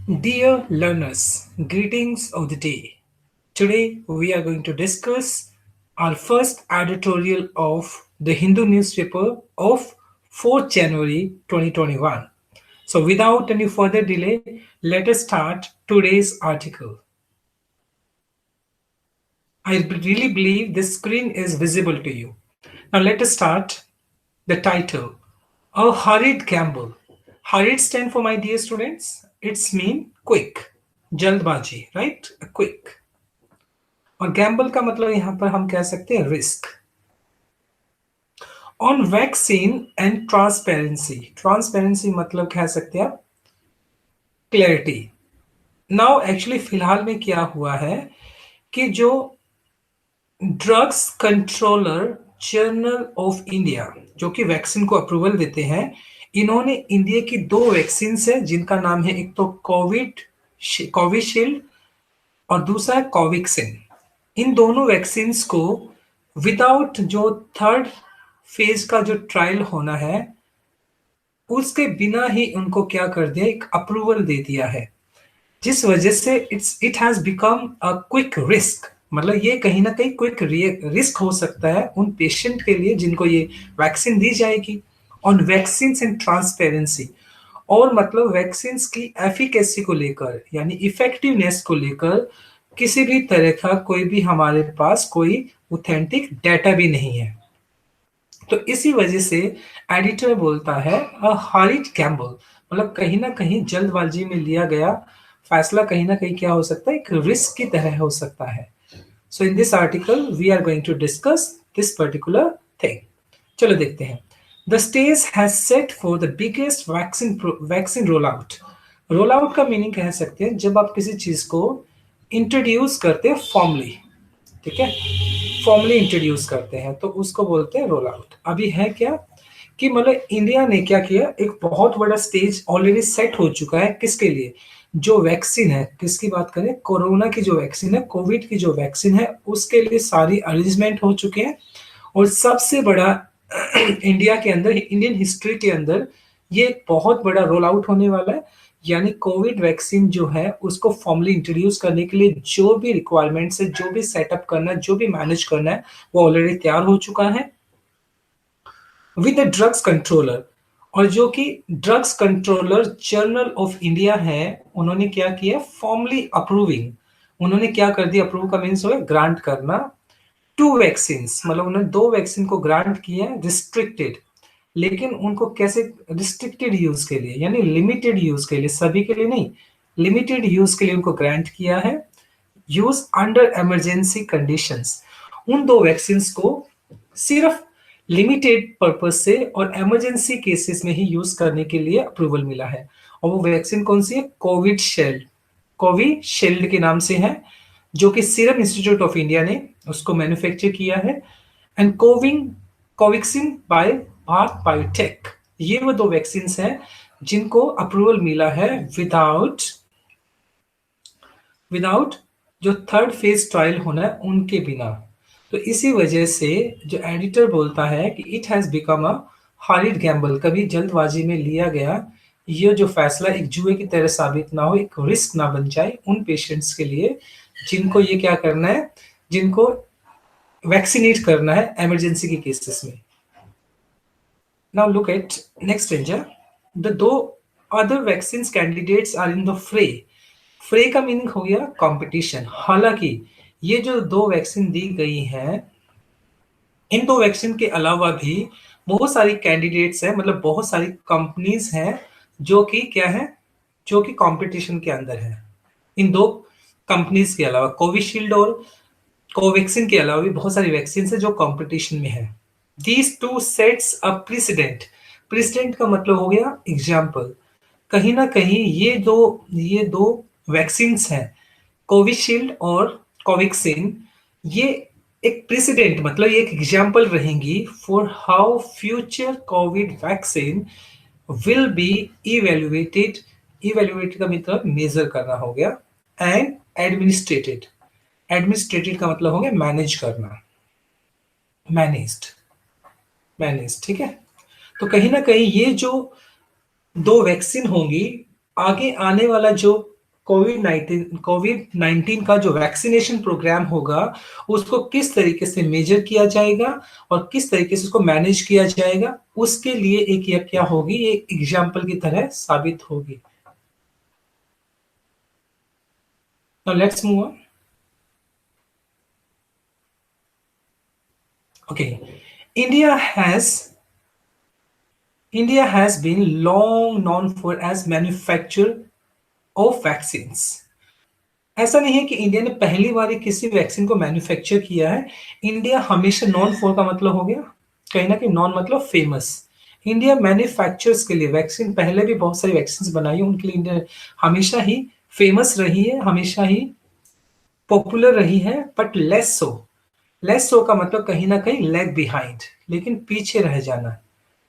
Dear learners, greetings of the day. Today we are going to discuss our first editorial of the Hindu newspaper of 4th January 2021. So without any further delay, let us start today's article. I really believe this screen is visible to you. Now let us start the title. A hurried gamble. Hurried stand for my dear students. It's mean quick. जल्दबाजी, right? A quick. और Gamble का मतलब यहां पर हम कह सकते हैं risk. On vaccine and transparency. Transparency मतलब कह सकते हैं आप क्लैरिटी. नाउ एक्चुअली फिलहाल में क्या हुआ है कि जो drugs controller general of India जो कि वैक्सीन को अप्रूवल देते हैं, इन्होंने इंडिया की दो वैक्सीन है जिनका नाम है एक तो कोविशील्ड और दूसरा है कोवैक्सिन. इन दोनों वैक्सीन को विदाउट जो थर्ड फेज का जो ट्रायल होना है उसके बिना ही उनको क्या कर दिया, एक अप्रूवल दे दिया है, जिस वजह से it has become a quick risk. मतलब ये कहीं ना कहीं क्विक रिस्क हो सकता है उन पेशेंट के लिए जिनको ये वैक्सीन दी जाएगी. ऑन वैक्सीन एंड ट्रांसपेरेंसी, और मतलब वैक्सीन की एफिकेसी को लेकर यानी इफेक्टिवनेस को लेकर किसी भी तरह का कोई भी हमारे पास कोई ऑथेंटिक डाटा भी नहीं है. तो इसी वजह से एडिटर बोलता है अ हरीड गैम्बल, मतलब कहीं ना कहीं जल्दबाजी में लिया गया फैसला कहीं ना कहीं क्या हो सकता है, एक रिस्क की तरह हो सकता है. So in this article we are going to discuss this particular thing. चलो देखते हैं. The stage has set for the biggest vaccine roll out. Roll out का मीनिंग कह सकते हैं जब आप किसी चीज को इंट्रोड्यूस करते हैं फॉर्मली, ठीक है, फॉर्मली इंट्रोड्यूस करते हैं तो उसको बोलते हैं रोल आउट. अभी है क्या कि मतलब इंडिया ने क्या किया, एक बहुत बड़ा स्टेज ऑलरेडी सेट हो चुका है. किसके लिए? जो वैक्सीन है, किसकी बात करें, कोरोना की जो वैक्सीन है, कोविड की जो वैक्सीन है, उसके लिए सारी अरेंजमेंट हो चुके हैं. और सबसे बड़ा इंडिया के अंदर, इंडियन हिस्ट्री के अंदर ये एक बहुत बड़ा रोल आउट होने वाला है. यानी कोविड वैक्सीन जो है उसको फॉर्मली इंट्रोड्यूस करने के लिए जो भी रिक्वायरमेंट्स है, जो भी सेटअप करना है, जो भी मैनेज करना है, वो ऑलरेडी तैयार हो चुका है विद द ड्रग्स कंट्रोलर. और जो कि drugs controller general of India है, उन्होंने क्या किया, फॉर्मली अप्रूविंग. उन्होंने क्या कर दिया, अप्रूव का मीन्स हो ग्रांट करना. टू वैक्सीन, मतलब उन्होंने दो वैक्सीन को ग्रांट किया रिस्ट्रिक्टेड, लेकिन उनको कैसे, रिस्ट्रिक्टेड यूज के लिए यानी लिमिटेड यूज के लिए, सभी के लिए नहीं, लिमिटेड यूज के लिए उनको ग्रांट किया है. Use under emergency conditions. उन दो वैक्सीन को सिर्फ लिमिटेड पर्पज से और इमरजेंसी केसेस में ही यूज करने के लिए अप्रूवल मिला है. और वो वैक्सीन कौन सी है? कोविशील्ड के नाम से है, जो कि सीरम इंस्टीट्यूट ऑफ इंडिया ने उसको मैन्युफैक्चर किया है. And Covaxin by Bharat Biotech. ये वो दो वैक्सीन हैं जिनको अप्रूवल मिला है विदाउट जो थर्ड फेज ट्रायल होना है उनके बिना. तो इसी वजह से जो एडिटर बोलता है कि it has become a horrid Gamble, कभी जल्दबाजी में लिया गया ये जो फैसला एक जुए की तरह साबित ना हो, एक रिस्क ना बन जाए उन पेशेंट्स के लिए जिनको ये क्या करना है, जिनको वैक्सीनेट करना है इमरजेंसी के केसेस में. Now look at next danger. The two other vaccine candidates are in the fray. Fray का मीनिंग हो गया कंपटीशन. हालांकि ये जो दो वैक्सीन दी गई हैं, इन दो वैक्सीन के अलावा भी बहुत सारी कैंडिडेट्स हैं, मतलब बहुत सारी कंपनीज हैं जो कि क्या है, जो कि कंपटीशन के अंदर है. इन दो कंपनीज के अलावा कोविशील्ड और कोवैक्सिन के अलावा भी बहुत सारी वैक्सीन है जो कंपटीशन में है. These two sets a president. President का मतलब हो गया एग्जाम्पल. कहीं ना कहीं ये दो वैक्सीन हैं, कोविशील्ड और कोवैक्सिन, ये एक प्रेसिडेंट मतलब ये एक एग्जाम्पल रहेंगी for how future Covid vaccine will be evaluated. Evaluated का मतलब मेजर करना हो गया. And administrated. एडमिनिस्ट्रेटेड का मतलब हो गया मैनेज करना, मैनेज, ठीक है. तो कहीं ना कहीं ये जो दो वैक्सीन होंगी, आगे आने वाला जो कोविड 19 का जो वैक्सीनेशन प्रोग्राम होगा उसको किस तरीके से मेजर किया जाएगा और किस तरीके से उसको मैनेज किया जाएगा, उसके लिए एक या क्या होगी, ये एग्जाम्पल की तरह साबित होगी. Now let's move on. Okay. India has India has been long known for as manufacturer of vaccines. ऐसा नहीं है कि इंडिया ने पहली बार ही किसी वैक्सीन को मैन्युफैक्चर किया है. इंडिया हमेशा नॉन फॉर का मतलब हो गया कहीं ना कहीं, नॉन मतलब फेमस. इंडिया मैन्युफैक्चर्स के लिए वैक्सीन, पहले भी बहुत सारी वैक्सीन बनाई है, उनके लिए इंडिया हमेशा ही फेमस रही है, हमेशा ही पॉपुलर रही है, but less so. Less so का मतलब कहीं ना कहीं लेग बिहाइंड, लेकिन पीछे रह जाना.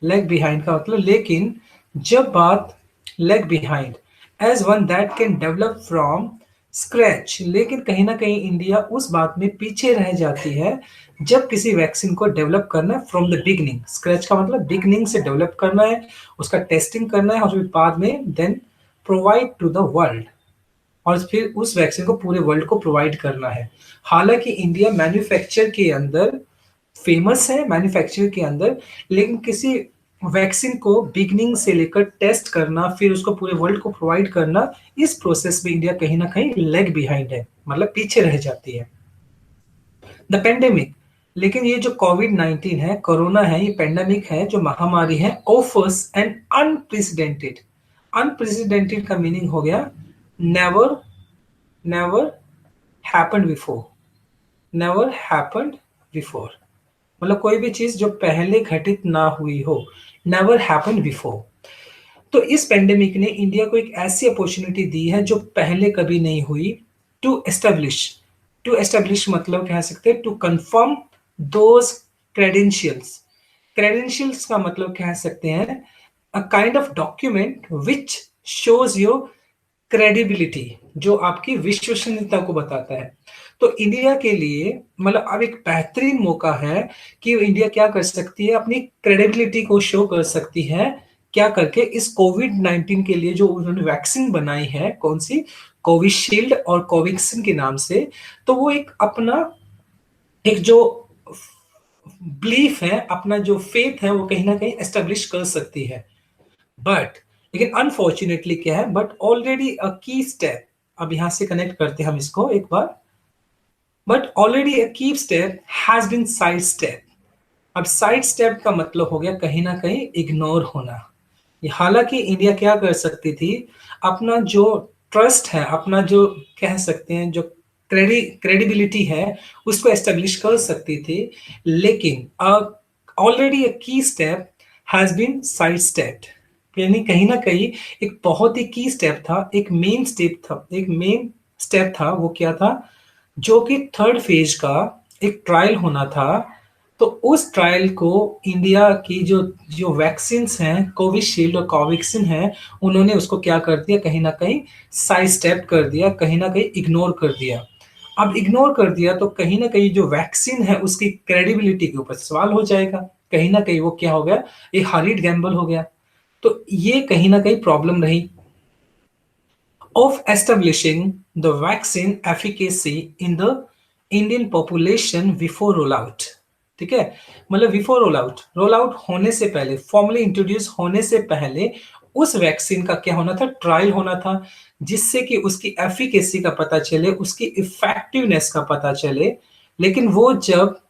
लेग बिहाइंड का मतलब, लेकिन जब बात leg behind as one that can develop from scratch, लेकिन कहीं ना कहीं इंडिया उस बात में पीछे रह जाती है जब किसी वैक्सीन को डेवलप करना है फ्रॉम द बिगनिंग. स्क्रैच का मतलब बिगनिंग से डेवलप करना है, उसका टेस्टिंग करना है और फिर बाद में then provide to the world, और फिर उस वैक्सीन को पूरे वर्ल्ड को प्रोवाइड करना है. हालांकि इंडिया मैन्युफैक्चर के अंदर फेमस है, मैन्युफैक्चर के अंदर, लेकिन किसी वैक्सीन को बिगनिंग से लेकर टेस्ट करना, फिर उसको पूरे वर्ल्ड को प्रोवाइड करना, इस प्रोसेस में इंडिया कहीं ना कहीं लेग बिहाइंड है, मतलब पीछे रह जाती है. द पेंडेमिक, लेकिन ये जो कोविड 19 है, कोरोना है, ये पेंडेमिक है, जो महामारी है, ऑफर्स एंड अनप्रेसिडेंटेड. अनप्रेसिडेंटेड का मीनिंग हो गया never, never happened before. Never happened before मतलब कोई भी चीज जो पहले घटित ना हुई हो, नेवर हैपेंड बिफोर. तो इस पेंडेमिक ने इंडिया को एक ऐसी अपॉर्चुनिटी दी है जो पहले कभी नहीं हुई. टू एस्टेब्लिश, टू एस्टेब्लिश मतलब कह सकते हैं to confirm those credentials. Credentials का मतलब कह सकते हैं a kind of document which shows your credibility, जो आपकी विश्वसनीयता को बताता है. तो इंडिया के लिए मतलब अब एक बेहतरीन मौका है कि इंडिया क्या कर सकती है, अपनी क्रेडिबिलिटी को शो कर सकती है. क्या करके, इस कोविड 19 के लिए जो उन्होंने वैक्सीन बनाई है, कौन सी, कोविशील्ड और कोवैक्सीन के नाम से, तो वो एक अपना एक जो बिलीफ है, अपना जो फेथ है, वो कहीं ना कहीं एस्टेब्लिश कर सकती है. बट लेकिन अनफॉर्चुनेटली क्या है, but already a key step, अब यहां से कनेक्ट करते हैं हम इसको एक बार, but already a key step has been side step. अब साइड स्टेप का मतलब हो गया कहीं ना कहीं इग्नोर होना. हालांकि इंडिया क्या कर सकती थी, अपना जो ट्रस्ट है, अपना जो कह सकते हैं जो क्रेडिबिलिटी है, उसको एस्टेब्लिश कर सकती थी, लेकिन already a key step has been side step. यानी कहीं ना कहीं एक बहुत ही की स्टेप था, एक मेन स्टेप था, एक मेन स्टेप था. वो क्या था, जो कि थर्ड फेज का एक ट्रायल होना था. तो उस ट्रायल को इंडिया की जो जो वैक्सीन हैं, कोविशील्ड और कोवैक्सीन है, उन्होंने उसको क्या कर दिया, कहीं ना कहीं साइड स्टेप कर दिया, कहीं ना कहीं इग्नोर कर दिया. अब इग्नोर कर दिया तो कहीं ना कहीं जो वैक्सीन है उसकी क्रेडिबिलिटी के ऊपर सवाल हो जाएगा. कहीं ना कहीं वो क्या हो गया, एक हरीड गैम्बल हो गया. तो ये कहीं ना कहीं प्रॉब्लम रही of establishing the vaccine efficacy in the Indian population before rollout. ठीक है, मतलब बिफोर रोल आउट होने से पहले, फॉर्मली इंट्रोड्यूस होने से पहले उस वैक्सीन का क्या होना था, ट्रायल होना था, जिससे कि उसकी एफिकेसी का पता चले, उसकी इफेक्टिवनेस का पता चले. लेकिन वो जब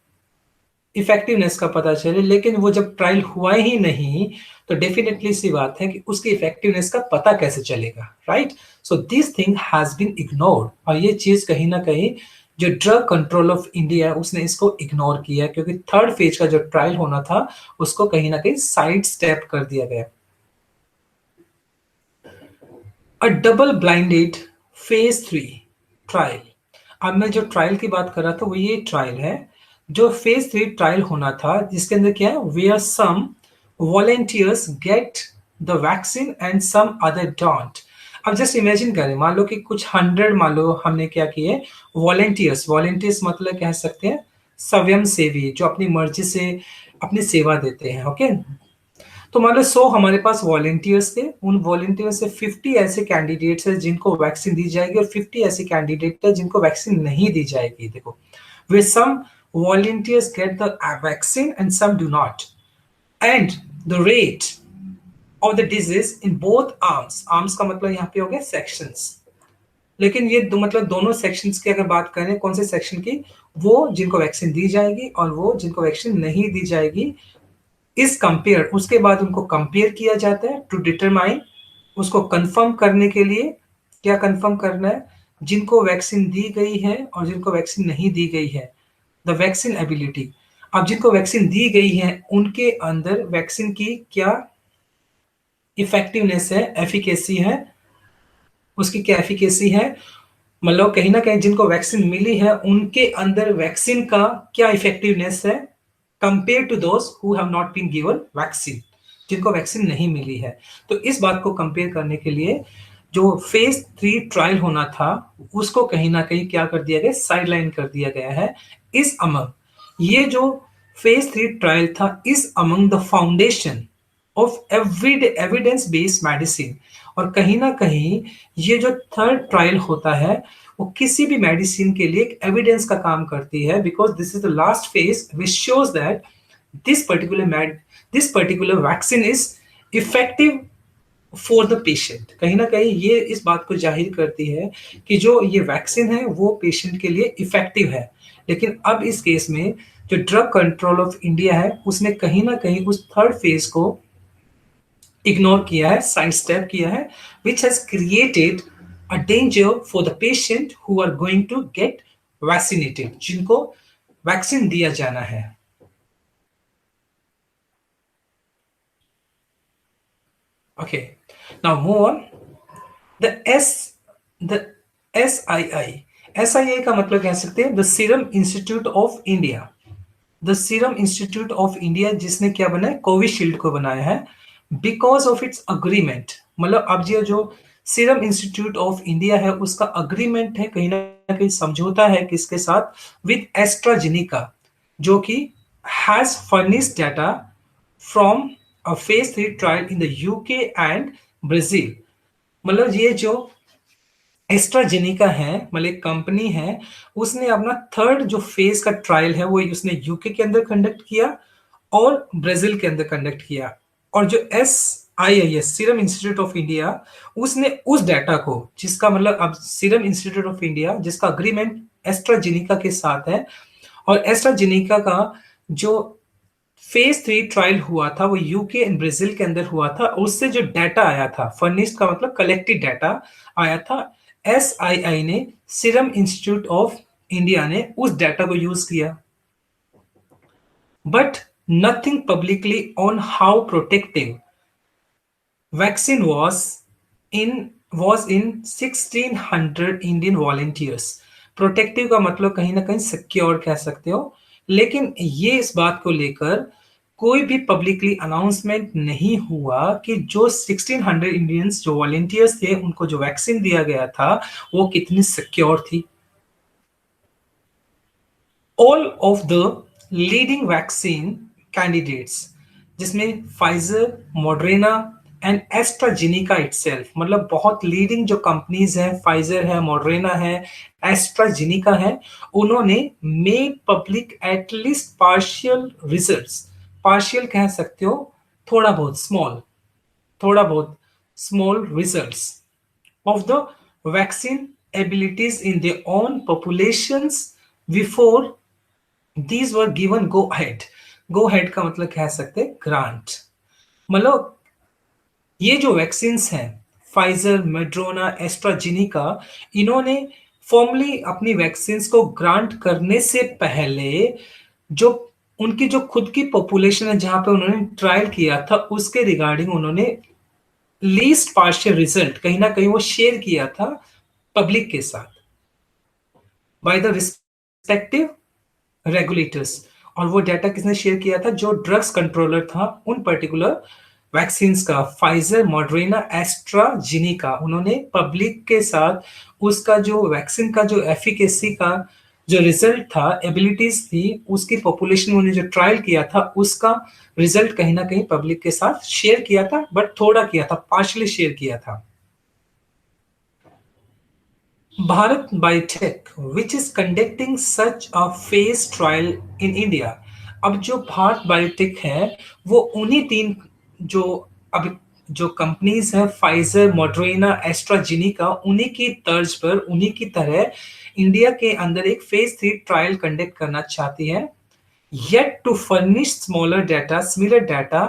इफेक्टिवनेस का पता चले, लेकिन वो जब ट्रायल हुआ ही नहीं, तो डेफिनेटली सी बात है कि उसकी इफेक्टिवनेस का पता कैसे चलेगा, right. So this thing has been ignored, और ये चीज कहीं ना कहीं जो ड्रग कंट्रोल ऑफ इंडिया है उसने इसको इग्नोर किया, क्योंकि थर्ड फेज का जो ट्रायल होना था उसको कहीं ना कहीं साइड स्टेप कर दिया गया. अ डबल ब्लाइंडेड फेज 3 ट्रायल. अब मैं जो ट्रायल की बात कर रहा था वो ये ट्रायल है, जो फेज 3 ट्रायल होना था, जिसके अंदर क्या है, where some volunteers get the vaccine and some other don't. अब जस्ट इमेजिन करें, मान लो कि कुछ 100, मान लो हमने क्या किए, वॉलेंटियर्स, वॉलेंटियर्स मतलब कह सकते हैं स्वयं सेवी, जो अपनी मर्जी से अपनी सेवा देते हैं. ओके. तो मान लो 100 हमारे पास वॉलेंटियर्स थे, उन वॉलेंटियर से 50 ऐसे कैंडिडेट्स हैं जिनको वैक्सीन दी जाएगी और 50 ऐसे कैंडिडेट है जिनको वैक्सीन नहीं दी जाएगी। देखो, with some volunteers get the vaccine and some do not, and the rate of the disease in both arms का मतलब यहाँ पे हो गया sections, लेकिन ये मतलब दोनों सेक्शंस की अगर बात करें, कौन से सेक्शन की, वो जिनको वैक्सीन दी जाएगी और वो जिनको वैक्सीन नहीं दी जाएगी, इस कंपेयर, उसके बाद उनको कंपेयर किया जाता है टू डिटरमाइन, उसको कंफर्म करने के लिए, क्या कंफर्म करना है, जिनको वैक्सीन दी गई है और जिनको वैक्सीन नहीं दी गई है, द वैक्सीन एबिलिटी। अब जिनको वैक्सीन दी गई है उनके अंदर वैक्सीन की क्या इफेक्टिवनेस है, एफिकेसी है, उसकी क्या एफिकेसी है, मतलब कहीं ना कहीं जिनको वैक्सीन मिली है उनके अंदर वैक्सीन का क्या इफेक्टिवनेस है compare to those who have not been given vaccine, जिनको वैक्सीन नहीं मिली है। तो इस बात को कंपेयर करने के लिए जो फेज 3 ट्रायल होना था उसको कहीं ना कहीं क्या कर दिया गया, साइडलाइन कर दिया गया है। इस अमंग ये जो फेज 3 ट्रायल था इस among the foundation of evidence based medicine, और कहीं ना कहीं ये जो थर्ड ट्रायल होता है वो किसी भी मेडिसिन के लिए एक एविडेंस का काम करती है, because this is the last phase which shows that this particular vaccine is effective for the patient. कहीं ना कहीं ये इस बात को जाहिर करती है कि जो ये वैक्सीन है वो पेशेंट के लिए इफेक्टिव है। लेकिन अब इस केस में जो ड्रग कंट्रोल ऑफ इंडिया है उसने कहीं ना कहीं उस थर्ड फेज को इग्नोर किया है, साइड स्टेप किया है, which has created a danger for the patient who are going to get vaccinated, जिनको वैक्सीन दिया जाना है। Okay, now move on. The the SII का मतलब कह सकते हैं the serum institute of India. The serum institute of India जिसने क्या बनाया, कोविशील्ड को बनाया है, बिकॉज ऑफ इट्स अग्रीमेंट। मतलब अब ये जो सीरम इंस्टीट्यूट ऑफ इंडिया है उसका अग्रीमेंट है, कहीं ना कहीं समझौता है किसके साथ, विद एस्ट्राजेनिका, जो कि has furnished data from a phase 3 trial in the UK and Brazil. मतलब ये जो एस्ट्राजेनिका है, मतलब एक कंपनी है, उसने अपना थर्ड जो फेज का ट्रायल है वो उसने यूके के अंदर कंडक्ट किया और ब्राजील के अंदर कंडक्ट किया। और जो SIIS serum institute of India, उसने उस डाटा को, जिसका मतलब अब सीरम इंस्टीट्यूट ऑफ इंडिया जिसका अग्रीमेंट एस्ट्राजेनिका के साथ है, और एस्ट्राजेनिका का जो फेज 3 ट्रायल हुआ था वो यूके एंड ब्राजील के अंदर हुआ था, उससे जो डाटा आया था, फर्निश्ड का मतलब कलेक्टेड डाटा आया था, SII ने, सीरम इंस्टीट्यूट ऑफ इंडिया ने उस डाटा को यूज किया, but nothing publicly on how protective vaccine was in 1600 Indian volunteers. Protective का मतलब कहीं ना कहीं सिक्योर कह सकते हो, लेकिन ये इस बात को लेकर कोई भी पब्लिकली अनाउंसमेंट नहीं हुआ कि जो 1600 इंडियंस जो वॉलेंटियर्स थे उनको जो वैक्सीन दिया गया था वो कितनी सिक्योर थी। All of the leading vaccine candidates, जिसमें Pfizer, Moderna and AstraZeneca itself, मतलब बहुत लीडिंग जो कंपनीज हैं, फाइजर है, मॉडर्ना है, एस्ट्राजेनिका है, उन्होंने made public at least partial results, partial कह सकते हो, थोड़ा बहुत स्मॉल, थोड़ा बहुत small results of the vaccine abilities in their own populations before these were given go ahead। go ahead का मतलब कह सकते हैं ग्रांट। मतलब ये जो वैक्सीन हैं, फाइजर, मेड्रोना, एस्ट्राजेनिका, इन्होंने फॉर्मली अपनी वैक्सीन को ग्रांट करने से पहले जो उनकी जो खुद की पॉपुलेशन है जहां पे उन्होंने ट्रायल किया था उसके रिगार्डिंग उन्होंने लीस्ट पार्शियल रिजल्ट कहीं ना कहीं वो शेयर किया था पब्लिक के साथ बाय द रिस्पेक्टिव रेगुलेटर्स। और वो डाटा किसने शेयर किया था, जो ड्रग्स कंट्रोलर था उन पर्टिकुलर वैक्सीन का, फाइजर, मॉडर्ना, एस्ट्राजेनिका, उन्होंने पब्लिक के साथ उसका जो वैक्सीन का जो एफिकेसी का जो रिजल्ट था, एबिलिटीज थी, उसकी पॉपुलेशन उन्होंने जो ट्रायल किया था उसका रिजल्ट कहीं ना कहीं पब्लिक के साथ शेयर किया था, बट थोड़ा किया था, पार्शली शेयर किया था। Bharat biotech which is conducting such a face trial in India. अब जो भारत बायोटेक है वो उन्हीं तीन जो अब जो कंपनीज हैं, फाइजर, मॉडर्ना, एस्ट्राजेनिका, उन्हीं की तर्ज पर, उन्हीं की तरह इंडिया के अंदर एक फेज 3 ट्रायल कंडक्ट करना चाहती है। Yet to furnish smaller data, similar data,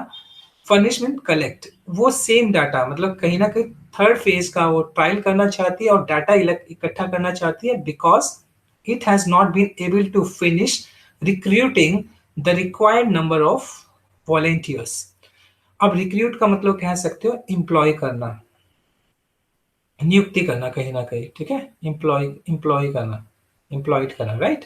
furnishment collect, वो सेम डाटा, मतलब कहीं ना कहीं थर्ड फेज का वो ट्रायल करना चाहती है और डाटा इकट्ठा करना चाहती है, because it has not been able to finish recruiting the required number of volunteers. अब रिक्रूट का मतलब कह सकते हो एम्प्लॉय करना, नियुक्ति करना कहीं ना कहीं, ठीक है, एम्प्लॉय एम्प्लॉय करना, एम्प्लॉयड करना, राइट।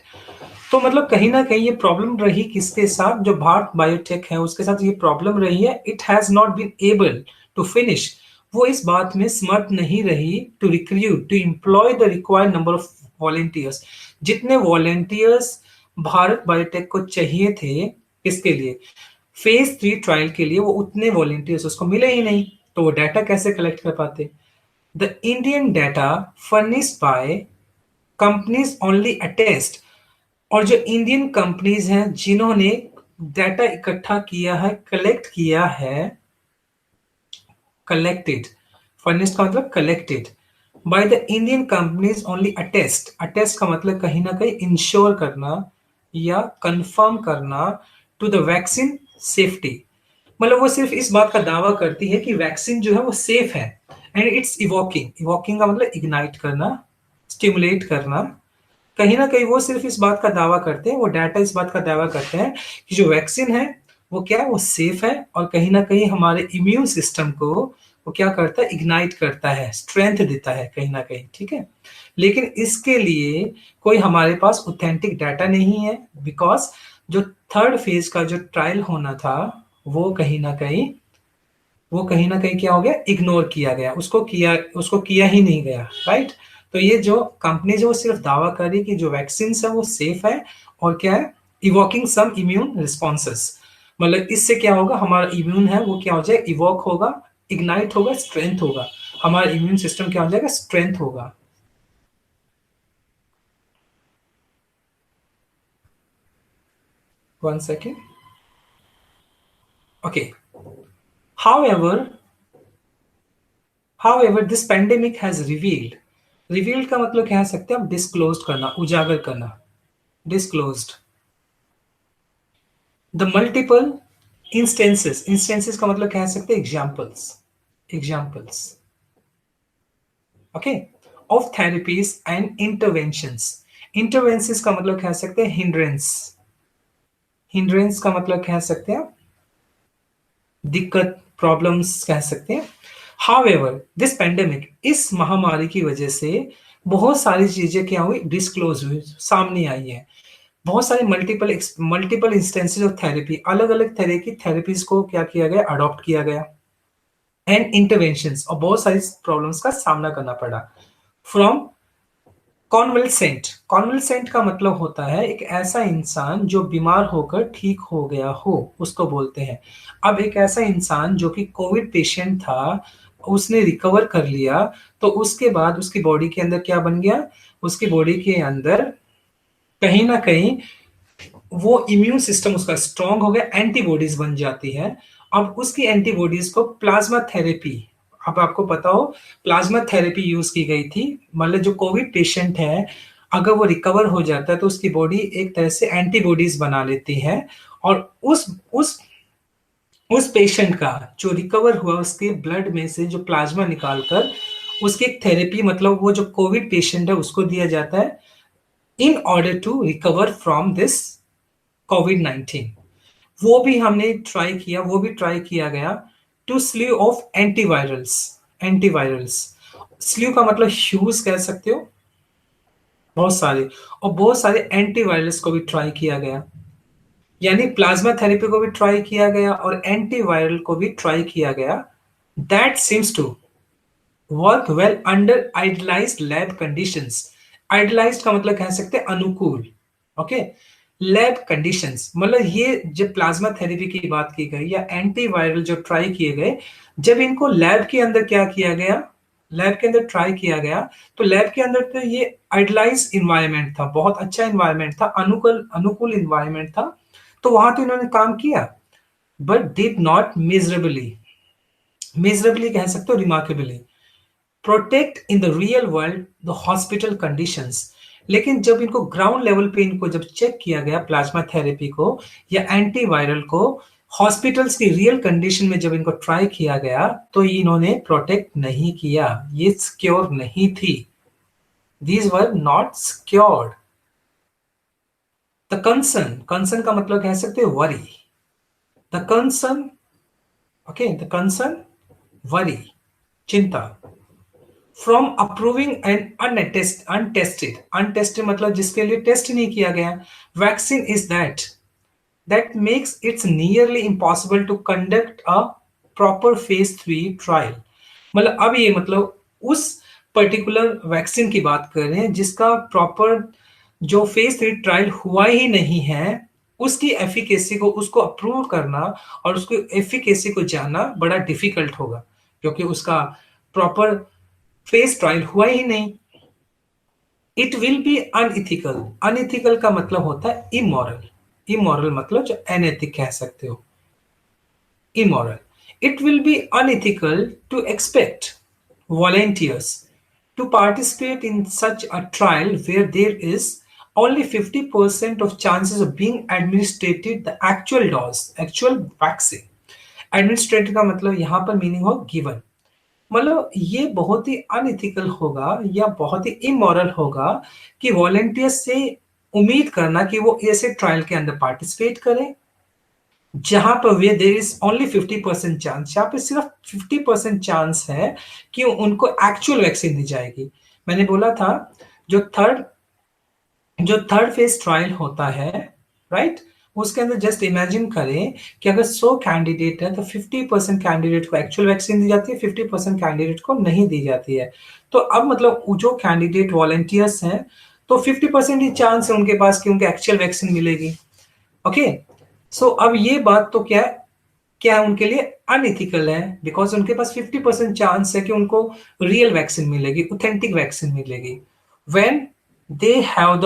तो मतलब कहीं ना कहीं ये प्रॉब्लम रही किसके साथ, जो भारत बायोटेक है उसके साथ ये प्रॉब्लम रही है, it has not been able to finish, वो इस बात में समर्थ नहीं रही to recruit, to employ the required number of volunteers. जितने वॉलेंटियर्स भारत बायोटेक को चाहिए थे, किसके लिए, फेज 3 ट्रायल के लिए, वो उतने वॉलेंटियर्स उसको मिले ही नहीं, तो वो डाटा कैसे कलेक्ट कर पाते। The Indian data furnished by companies only attest, और जो इंडियन कंपनीज हैं जिन्होंने डाटा इकट्ठा किया है, कलेक्ट किया है, कलेक्टेड, फर्निश्ड का मतलब collected by the Indian companies only attest, attest का मतलब कहीं ना कहीं इंश्योर करना या कंफर्म करना टू द वैक्सीन सेफ्टी, मतलब वो सिर्फ इस बात का दावा करती है कि वैक्सीन जो है वो सेफ है, एंड इट्स इवोकिंग, इवोकिंग का मतलब इग्नाइट करना, स्टिमुलेट करना, कहीं ना कहीं वो सिर्फ इस बात का दावा करते हैं, वो डाटा इस बात का दावा करते हैं कि जो वैक्सीन है वो क्या है, वो सेफ है, और कहीं ना कहीं हमारे इम्यून सिस्टम को वो क्या करता है, इग्नाइट करता है, स्ट्रेंथ देता है कहीं ना कहीं, ठीक है। लेकिन इसके लिए कोई हमारे पास ऑथेंटिक डाटा नहीं है, बिकॉज जो थर्ड फेज का जो ट्रायल होना था वो कहीं ना कहीं, वो कहीं ना कहीं क्या हो गया, इग्नोर किया गया, उसको किया ही नहीं गया, राइट। तो ये जो कंपनी जो सिर्फ दावा कर रही कि जो वैक्सीन है वो सेफ है, और क्या है, इवोकिंग सम इम्यून रिस्पॉन्सेस, मतलब इससे क्या होगा, हमारा इम्यून है वो क्या हो जाएगा, इवोक होगा, इग्नाइट होगा, स्ट्रेंथ होगा, हमारा इम्यून सिस्टम क्या हो जाएगा, स्ट्रेंथ होगा। 1 second. Okay. However, however, this pandemic has revealed, revealed का मतलब कह सकते हैं हम डिस्क्लोज करना, उजागर करना, disclosed the multiple instances, instances का मतलब कह सकते हैं examples, examples, okay, of therapies and interventions, interventions का मतलब कह सकते हैं हिंड्रेंस, हिंड्रेंस का मतलब कह सकते हैं दिक्कत, प्रॉब्लम्स कह सकते हैं। हाउएवर दिस पेंडेमिक, इस महामारी की वजह से बहुत सारी चीजें क्या हुई, डिस्क्लोज हुई, सामने आई है, बहुत सारे multiple multiple instances of therapy, अलग अलग तरह की थेरेपीज को क्या किया गया, अडॉप्ट किया गया, एंड इंटरवेंशंस, और बहुत सारी प्रॉब्लम्स का सामना करना पड़ा फ्रॉम कॉन्वलसेंट। कॉन्वलसेंट का मतलब होता है एक ऐसा इंसान जो बीमार होकर ठीक हो गया हो, उसको बोलते हैं। अब एक ऐसा इंसान जो कि कोविड पेशेंट था, उसने रिकवर कर लिया, तो उसके बाद उसकी बॉडी के अंदर क्या बन गया, उसकी बॉडी के अंदर कहीं ना कहीं वो इम्यून सिस्टम उसका स्ट्रांग हो गया, एंटीबॉडीज बन जाती है। अब उसकी एंटीबॉडीज को प्लाज्मा थेरेपी, अब आपको पता हो प्लाज्मा थेरेपी यूज की गई थी, मतलब जो कोविड पेशेंट है अगर वो रिकवर हो जाता है तो उसकी बॉडी एक तरह से एंटीबॉडीज बना लेती है, और उस पेशेंट का जो रिकवर हुआ उसके ब्लड में से जो प्लाज्मा निकालकर उसकी थेरेपी, मतलब वो जो कोविड पेशेंट है उसको दिया जाता है in order to recover from this COVID 19। वो भी हमने ट्राई किया, वो भी ट्राई किया गया to sleeve of antivirals, antivirals, sleeve का मतलब ह्यूज कह सकते हो, बहुत सारे, और बहुत सारे एंटीवायरल्स को भी ट्राई किया गया, यानी प्लाज्मा थेरेपी को भी ट्राई किया गया और एंटीवायरल को भी ट्राई किया गया, that seems to work well under idealised lab conditions. Idealised का मतलब कह सकते हैं अनुकूल, ओके। लैब कंडीशंस, मतलब ये जब प्लाज्मा थेरेपी की बात की गई या एंटीवायरल जो ट्राई किए गए, जब इनको लैब के अंदर क्या किया गया, लैब के अंदर ट्राई किया गया, तो लैब के अंदर तो ये आइडियलाइज इन्वायरमेंट था, बहुत अच्छा इन्वायरमेंट था, अनुकूल अनुकूल इन्वायरमेंट था, तो वहां तो इन्होंने काम किया, but did not miserably, miserably कह सकते हो remarkably, protect in the real world the hospital conditions. लेकिन जब इनको ग्राउंड लेवल पे इनको जब चेक किया गया प्लाज्मा थेरेपी को या एंटीवायरल को, हॉस्पिटल्स की रियल कंडीशन में जब इनको ट्राई किया गया, तो इन्होंने प्रोटेक्ट नहीं किया, ये सिक्योर नहीं थी, these were not secured. The concern, concern का मतलब कह सकते हो worry, the concern, okay, the concern, worry, चिंता, from approving and untested, untested मतलब जिसके लिए टेस्ट नहीं किया गया, vaccine is that makes its nearly impossible to conduct a proper phase 3 trial. मतलब अब ये मतलब उस पर्टिकुलर वैक्सीन की बात कर रहे हैं जिसका प्रॉपर जो फेज 3 ट्रायल हुआ ही नहीं है, उसकी एफिकेसी को उसको अप्रूव करना और उसको एफिकेसी को जानना बड़ा डिफिकल्ट होगा, क्योंकि उसका प्रॉपर फेस ट्रायल हुआ ही नहीं। It will be unethical, unethical का मतलब होता है इमोरल, इमोरल मतलब जो अनैतिक कह सकते हो, immoral. It will be unethical to expect volunteers to participate in such a trial where there is only 50% of chances of being administered the actual dose, actual vaccine. Administrated का मतलब यहाँ पर मीनिंग हो गिवन, मतलब ये बहुत ही unethical होगा या बहुत ही इमोरल होगा कि वॉलेंटियर्स से उम्मीद करना कि वो ऐसे ट्रायल के अंदर पार्टिसिपेट करें जहां पर वे देर इज ओनली 50% चांस, जहां पे सिर्फ 50% चांस है कि उनको एक्चुअल वैक्सीन दी जाएगी। मैंने बोला था जो थर्ड जो थर्ड फेज ट्रायल होता है, राइट, उसके अंदर जस्ट इमेजिन करें कि अगर 100 कैंडिडेट है तो 50% कैंडिडेट को एक्चुअल वैक्सीन दी जाती है, 50% कैंडिडेट को नहीं दी जाती है। तो अब मतलब जो कैंडिडेट वॉलंटियर्स हैं, तो 50% ही चांस है उनके पास कि उनको एक्चुअल वैक्सीन मिलेगी, ओके। सो अब ये बात तो क्या है, क्या उनके लिए अनइथिकल है, बिकॉज उनके पास 50% चांस है कि उनको रियल वैक्सीन मिलेगी, ऑथेंटिक वैक्सीन मिलेगी, when they have the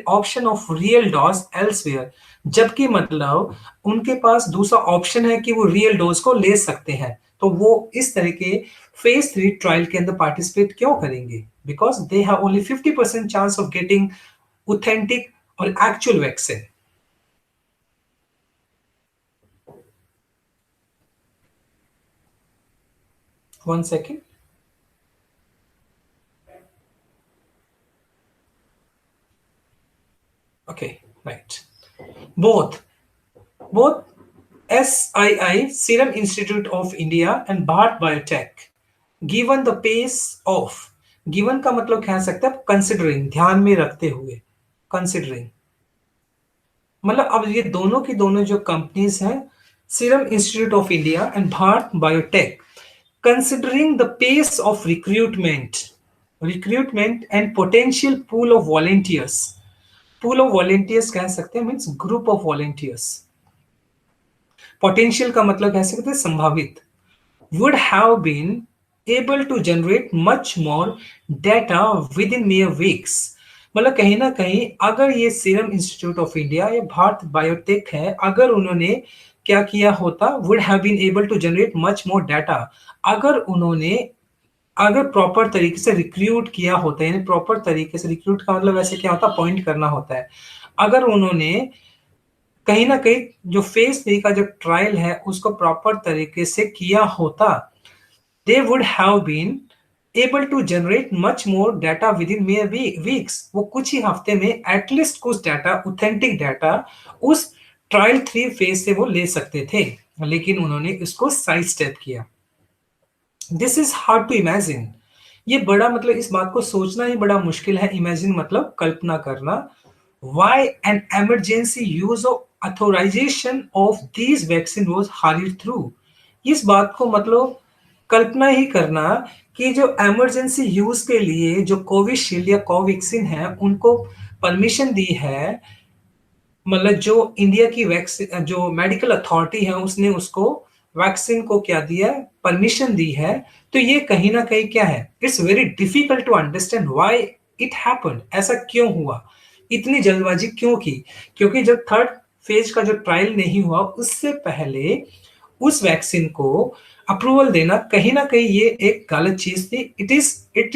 option of real dose elsewhere, जबकि मतलब उनके पास दूसरा ऑप्शन है कि वो रियल डोज को ले सकते हैं, तो वो इस तरह के फेज 3 ट्रायल के अंदर पार्टिसिपेट क्यों करेंगे, because they have only 50% chance of getting authentic और actual vaccine. One second. Okay, right. Both, both SII, Serum Institute of India and Bharat Biotech, given the pace of, given का मतलब कह सकते हैं कंसिडरिंग, ध्यान में रखते हुए, कंसिडरिंग, मतलब अब ये दोनों की दोनों जो कंपनीज हैं, serum institute of India and Bharat biotech, considering the pace of recruitment and potential pool of volunteers, pool of volunteers कह सकते हैं means group of volunteers, potential का मतलब कह सकते हैं संभावित, would have been able to generate much more data within mere weeks। मतलब कहीं ना कहीं अगर ये सीरम इंस्टीट्यूट ऑफ इंडिया या भारत बायोटेक है, अगर उन्होंने क्या किया होता, would have been able to generate much more data, अगर उन्होंने अगर प्रॉपर तरीके से रिक्रूट किया होता है, यानी प्रॉपर तरीके से रिक्रूट का मतलब वैसे क्या होता है, पॉइंट करना होता है, अगर उन्होंने कहीं ना कहीं जो फेज 3 का जो ट्रायल है उसको प्रॉपर तरीके से किया होता, they would have been able to generate much more data within mere weeks, वो कुछ ही हफ्ते में एटलीस्ट कुछ डाटा, ऑथेंटिक डाटा उस ट्रायल 3 फेज से वो ले सकते थे, लेकिन उन्होंने इसको साइड स्टेप किया। This is hard to imagine, ये बड़ा मतलब इस बात को सोचना ही बड़ा मुश्किल है, इमेजिन मतलब कल्पना करना। Why an emergency use of authorisation of these vaccine was hurried through, इस बात को मतलब कल्पना ही करना कि जो इमरजेंसी यूज के लिए जो कोविशील्ड या कोवैक्सीन है उनको परमिशन दी है, मतलब जो इंडिया की वैक्सीन जो मेडिकल अथॉरिटी है उसने उसको वैक्सीन को क्या दिया, परमिशन दी है। तो ये कहीं ना कहीं क्या है, it's very difficult to understand why it happened, ऐसा क्यों हुआ, इतनी जल्दबाजी क्यों की। क्योंकि जब थर्ड फेज का जो ट्रायल नहीं हुआ उससे पहले उस वैक्सीन को अप्रूवल देना कहीं ना कहीं ये एक गलत चीज थी। It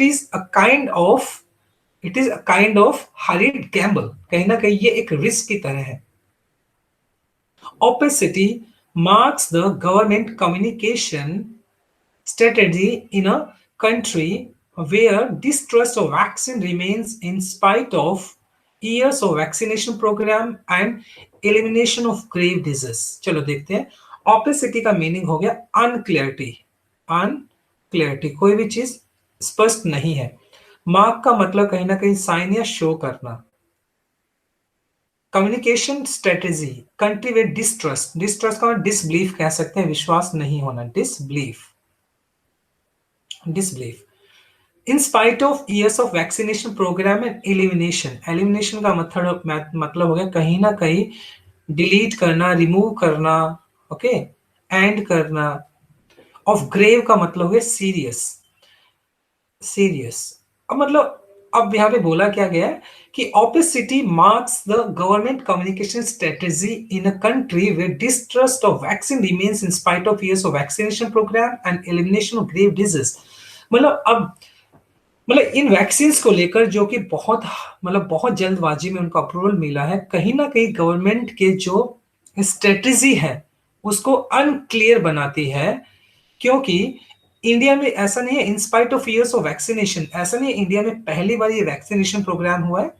is a kind of hurried Gamble, कहीं ना कहीं ये एक रिस्क की तरह है। Opacity marks the government communication strategy in a country where distrust of vaccine remains in spite of years of vaccination program and elimination of grave disease। चलो देखते हैं। opacity का मीनिंग हो गया अनक्लियरिटी, अनक्लियरिटी कोई भी चीज स्पष्ट नहीं है। मार्क का मतलब कहीं ना कहीं साइन या शो करना। Communication strategy country with distrust, distrust का डिसबिलीफ कह सकते हैं, विश्वास नहीं होना, disbelief, disbelief. In spite of years of vaccination programme and elimination, elimination का मतलब हो गया कहीं ना कहीं डिलीट करना, रिमूव करना, ओके, एंड करना। ऑफ ग्रेव का मतलब हो गया सीरियस, सीरियस। अब मतलब अब यहाँ पे बोला क्या गया है कि opacity marks the government communication strategy in a country where distrust of vaccine remains in spite of years of vaccination program and elimination of grave disease। मतलब अब मतलब इन वैक्सीन को लेकर जो कि बहुत मतलब बहुत जल्दबाजी में उनको अप्रूवल मिला है, कहीं ना कहीं गवर्नमेंट के जो स्ट्रेटेजी है उसको अनक्लियर बनाती है। क्योंकि इंडिया में ऐसा नहीं है, इन spite of years of vaccination, ऐसा नहीं है इंडिया में पहली बार ये वैक्सीनेशन प्रोग्राम हुआ है।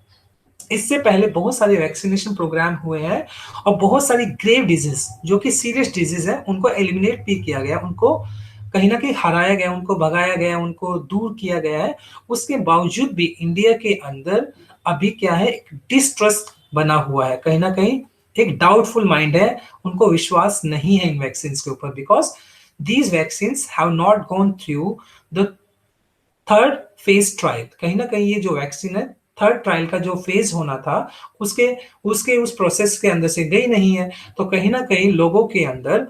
इससे पहले बहुत सारे वैक्सीनेशन प्रोग्राम हुए हैं और बहुत सारी ग्रेव डिजीज जो कि सीरियस डिजीज है उनको एलिमिनेट भी किया गया, उनको कहीं ना कहीं हराया गया, उनको भगाया गया, उनको दूर किया गया है। उसके बावजूद भी इंडिया के अंदर अभी क्या है, एक डिस्ट्रस्ट बना हुआ है, कहीं ना कहीं एक डाउटफुल माइंड है, उनको विश्वास नहीं है इन वैक्सीन के ऊपर, because these vaccines have not gone through the third phase trial. कहीं ना कहीं ये जो वैक्सीन है थर्ड ट्रायल का जो फेज होना था उसके उसके उस प्रोसेस के अंदर से गई नहीं है। तो कहीं ना कहीं लोगों के अंदर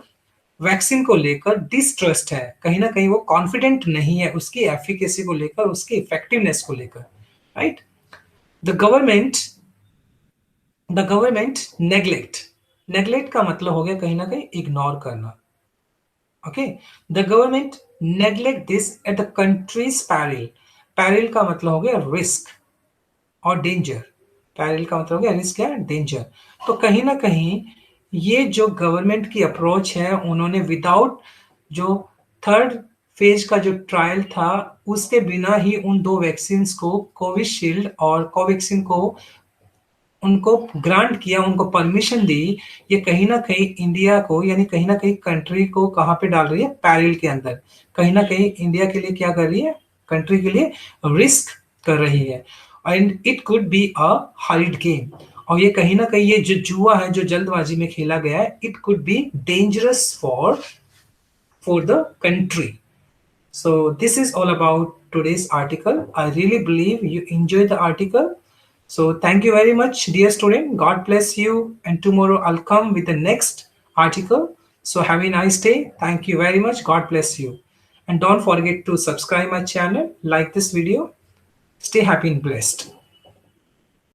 वैक्सीन को लेकर डिस्ट्रस्ट है, कहीं ना कहीं वो कॉन्फिडेंट नहीं है उसकी एफिकेसी को लेकर, उसकी इफेक्टिवनेस को लेकर, right. The government the government neglect, neglect का मतलब हो गया कहीं ना कहीं इग्नोर करना, okay. The government neglect this at the countries peril, peril का मतलब हो गया रिस्क और डेंजर, पैरिल का मतलब हो गया रिस्क या डेंजर। तो कहीं ना कहीं ये जो गवर्नमेंट की अप्रोच है, उन्होंने विदाउट जो थर्ड फेज का जो ट्रायल था उसके बिना ही उन दो वैक्सीन को, कोविशील्ड और कोवैक्सीन को उनको ग्रांट किया, उनको परमिशन दी। ये कहीं ना कहीं इंडिया को यानी कहीं ना कहीं कंट्री को कहाँ पे डाल रही है, पैरिल के अंदर, कहीं ना कहीं इंडिया के लिए क्या कर रही है, कंट्री के लिए रिस्क कर रही है। And it could be a horrid game, और ये कहीं ना कहीं ये जो जुआ है जो जल्दबाजी में खेला गया है, it could be dangerous for the country. So this is all about today's article. I really believe you enjoyed the article. So thank you very much, dear student. God bless you. And tomorrow I'll come with the next article. So have a nice day. Thank you very much. God bless you. And don't forget to subscribe my channel, like this video. Stay happy and blessed.